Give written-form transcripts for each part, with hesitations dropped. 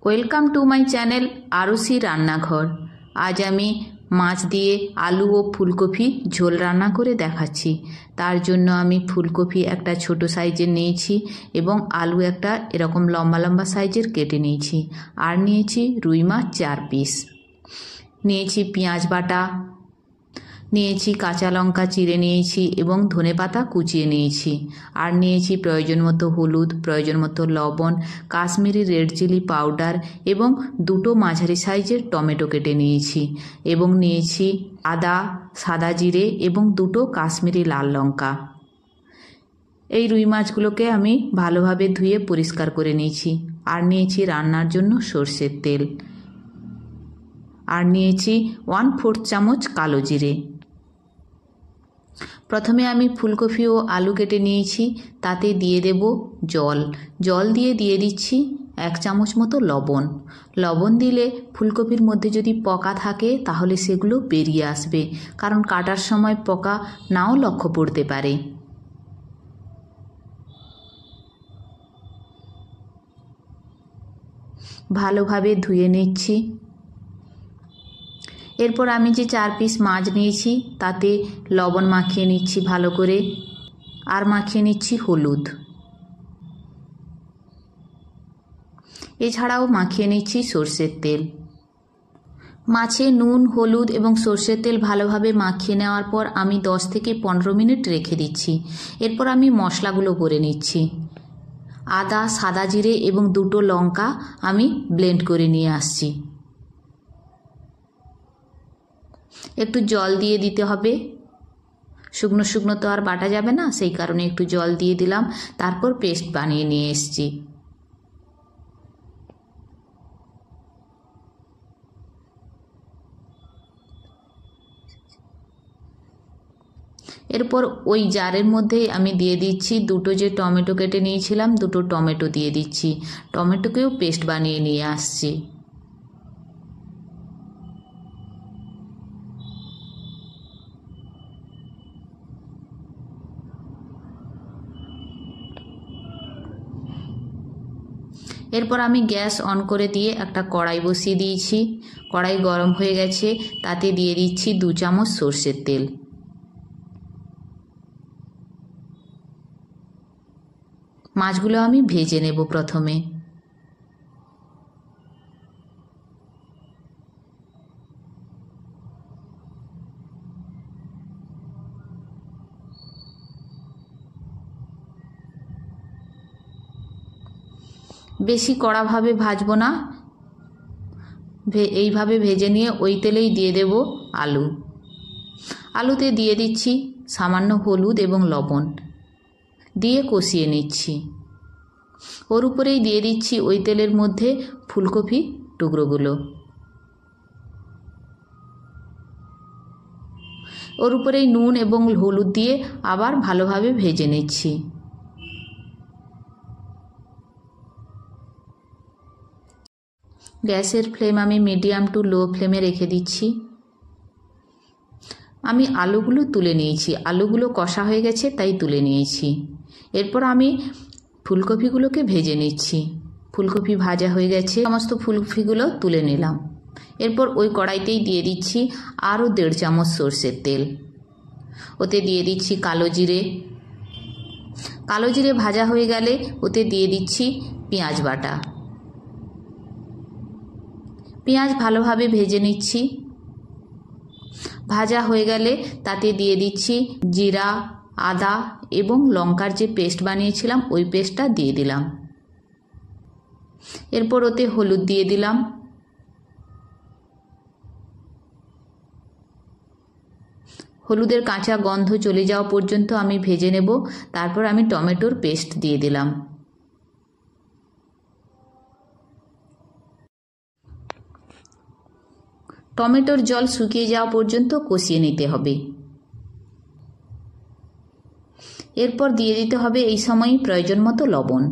Welcome to my channel Arushi রান্নাঘর। আজ আমি মাছ দিয়ে আলু ও ফুলকপি ঝোল রান্না করে দেখাচ্ছি। তার জন্য আমি ফুলকপি একটা ছোট সাইজের নিয়েছি এবং আলু একটা এরকম লম্বা লম্বা সাইজের কেটে নিয়েছি। আর নিয়েছি রুই মাছ 4 পিস। নিয়েছি পেঁয়াজ বাটা, নিয়েছি কাঁচা লঙ্কা চিড়ে নিয়েছি এবং ধনেপাতা কুচিয়ে নিয়েছি। আর নিয়েছি প্রয়োজন মতো হলুদ, প্রয়োজন মতো লবণ, কাশ্মীরি রেড চিলি পাউডার এবং 2টো মাঝারি সাইজের টমেটো কেটে নিয়েছি এবং নিয়েছি আদা, সাদা জিরে এবং 2টো কাশ্মীরি লাল লঙ্কা। এই রুই মাছগুলোকে আমি ভালোভাবে ধুয়ে পরিষ্কার করে নিয়েছি। আর নিয়েছি রান্নার জন্য সর্ষের তেল। আর নিয়েছি 1/4 চামচ কালো জিরে। প্রথমে আমি ফুলকপি ও আলু কেটে নিয়েছি, তাতে দিয়ে দেব জল দিয়ে দিচ্ছি 1 চামচ মতো লবণ। লবণ দিলে ফুলকপির মধ্যে যদি পোকা থাকে তাহলে সেগুলো বেরিয়ে আসবে, কারণ কাটার সময় পোকা নাও লক্ষ্য পড়তে পারে। ভালোভাবে ধুয়ে নিচ্ছি। এরপর আমি যে 4 পিস মাছ নিয়েছি তাতে লবণ মাখিয়ে নিচ্ছি ভালো করে, আর মাখিয়ে নিচ্ছি হলুদ। এছাড়াও মাখিয়ে নিচ্ছি সর্ষের তেল। মাছে নুন, হলুদ এবং সর্ষের তেল ভালোভাবে মাখিয়ে নেওয়ার পর আমি 10 থেকে 15 মিনিট রেখে দিচ্ছি। এরপর আমি মশলাগুলো করে নিচ্ছি। আদা, সাদা জিরে এবং 2টো লঙ্কা আমি ব্লেন্ড করে নিয়ে আসছি। একটু জল দিয়ে দিতে হবে, শুকনো শুকনো তো আর বাটা যাবে না, সেই কারণে একটু জল দিয়ে দিলাম। তারপর পেস্ট বানিয়ে নিয়ে এসেছি। এরপর ওই জারের মধ্যেই আমি দিয়ে দিচ্ছি 2টো যে টমেটো কেটে নিয়েছিলাম, 2টো টমেটো দিয়ে দিচ্ছি। টমেটোকেও পেস্ট বানিয়ে নিয়ে আসছি। এরপর আমি গ্যাস অন করে দিয়ে একটা কড়াই বসিয়ে দিয়েছি। কড়াই গরম হয়ে গেছে, তাতে দিয়ে দিচ্ছি 2 চামচ সর্ষের তেল। মাছগুলো আমি ভেজে নেব প্রথমে। বেশি কড়াভাবে ভাজবো না, এইভাবে ভেজে নিয়ে ওই তেলেই দিয়ে দেব আলু। আলুতে দিয়ে দিচ্ছি সামান্য হলুদ এবং লবণ, দিয়ে কষিয়ে নিচ্ছি। ওর উপরেই দিয়ে দিচ্ছি ওই তেলের মধ্যে ফুলকপি টুকরোগুলো। ওর উপরেই নুন এবং হলুদ দিয়ে আবার ভালোভাবে ভেজে নিচ্ছি। গ্যাসের ফ্লেম আমি মিডিয়াম টু লো ফ্লেমে রেখে দিচ্ছি। আমি আলুগুলো তুলে নিয়েছি, আলুগুলো কষা হয়ে গেছে তাই তুলে নিয়েছি। এরপর আমি ফুলকপিগুলোকে ভেজে নিচ্ছি। ফুলকপি ভাজা হয়ে গেছে, সমস্ত ফুলকপিগুলো তুলে নিলাম। এরপর ওই কড়াইতেই দিয়ে দিচ্ছি আরও 1.5 চামচ সর্ষের তেল। ওতে দিয়ে দিচ্ছি কালো জিরে। কালো জিরে ভাজা হয়ে গেলে ওতে দিয়ে দিচ্ছি পেঁয়াজ বাটা। পেঁয়াজ ভালোভাবে ভেজে নিচ্ছি। ভাজা হয়ে গেলে তাতে দিয়ে দিচ্ছি জিরা, আদা এবং লঙ্কার যে পেস্ট বানিয়েছিলাম ওই পেস্টটা দিয়ে দিলাম। এরপর ওতে হলুদ দিয়ে দিলাম। হলুদের কাঁচা গন্ধ চলে যাওয়া পর্যন্ত আমি ভেজে নেব। তারপর আমি টমেটোর পেস্ট দিয়ে দিলাম। টমেটোর জল শুকিয়ে যাওয়া পর্যন্ত কষিয়ে নিতে হবে। এরপর দিয়ে দিতে হবে এই সময়ই প্রয়োজন মতো লবণ।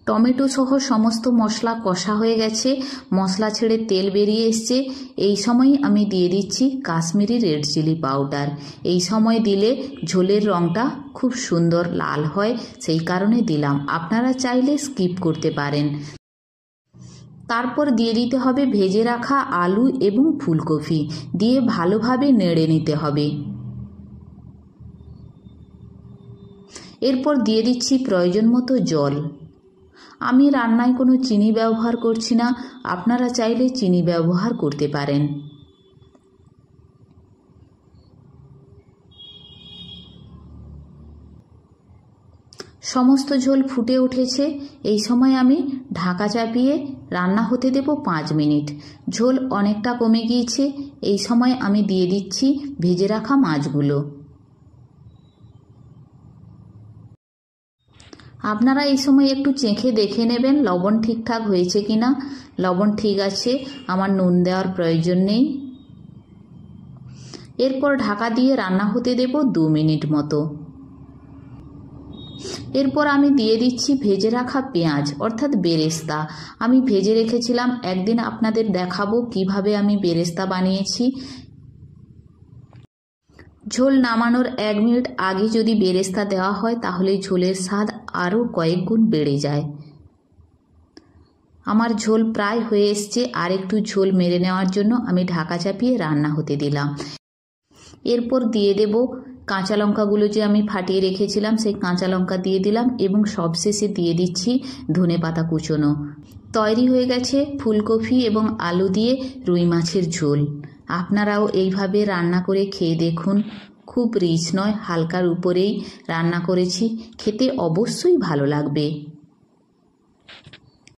টমেটো সহ সমস্ত মশলা কষা হয়ে গেছে, মশলা ছেড়ে তেল বেরিয়ে এসছে। এই সময় আমি দিয়ে দিচ্ছি কাশ্মীরি রেড চিলি পাউডার। এই সময় দিলে ঝোলের রঙটা খুব সুন্দর লাল হয়, সেই কারণে দিলাম। আপনারা চাইলে স্কিপ করতে পারেন। তারপর দিয়ে দিতে হবে ভেজে রাখা আলু এবং ফুলকপি, দিয়ে ভালোভাবে নেড়ে নিতে হবে। এরপর দিয়ে দিচ্ছি প্রয়োজন মতো জল। আমি রান্নায় কোনো চিনি ব্যবহার করছি না, আপনারা চাইলে চিনি ব্যবহার করতে পারেন। সমস্ত ঝোল ফুটে উঠেছে। এই সময় আমি ঢাকা চাপিয়ে রান্না হতে দেব 5 মিনিট। ঝোল অনেকটা কমে গিয়েছে। এই সময় আমি দিয়ে দিচ্ছি ভেজে রাখা মাছগুলো। আপনারা এই সময় একটু চেখে দেখে নেবেন লবণ ঠিকঠাক হয়েছে কিনা। লবণ ঠিক আছে, আমার নুন দেওয়ার প্রয়োজন নেই। এরপর ঢাকা দিয়ে রান্না হতে দেব 2 মিনিট মতো। এরপর আমি দিয়ে দিচ্ছি ভেজে রাখা পেঁয়াজ অর্থাৎ বেরেস্তা। আমি ভেজে রেখেছিলাম, একদিন আপনাদের দেখাবো কিভাবে আমি বেরেস্তা বানিয়েছি। ঝোল নামানোর 1 মিনিট আগে যদি বেরেস্তা দেওয়া হয় তাহলে ঝোলের স্বাদ আরও কয়েক গুণ বেড়ে যায়। আমার ঝোল প্রায় হয়ে এসছে, আর একটু ঝোল মেরে নেওয়ার জন্য আমি ঢাকা চাপিয়ে রান্না হতে দিলাম। এরপর দিয়ে দেব কাঁচা লঙ্কাগুলো যে আমি ফাটিয়ে রেখেছিলাম, সেই কাঁচা লঙ্কা দিয়ে দিলাম এবং সবশেষে দিয়ে দিচ্ছি ধনেপাতা কুচোনো। তৈরি হয়ে গেছে ফুলকপি এবং আলু দিয়ে রুই মাছের ঝোল। আপনারাও এইভাবে রান্না করে খেয়ে দেখুন। খুব রিচ নয়, হালকার উপরেই রান্না করেছি, খেতে অবশ্যই ভালো লাগবে।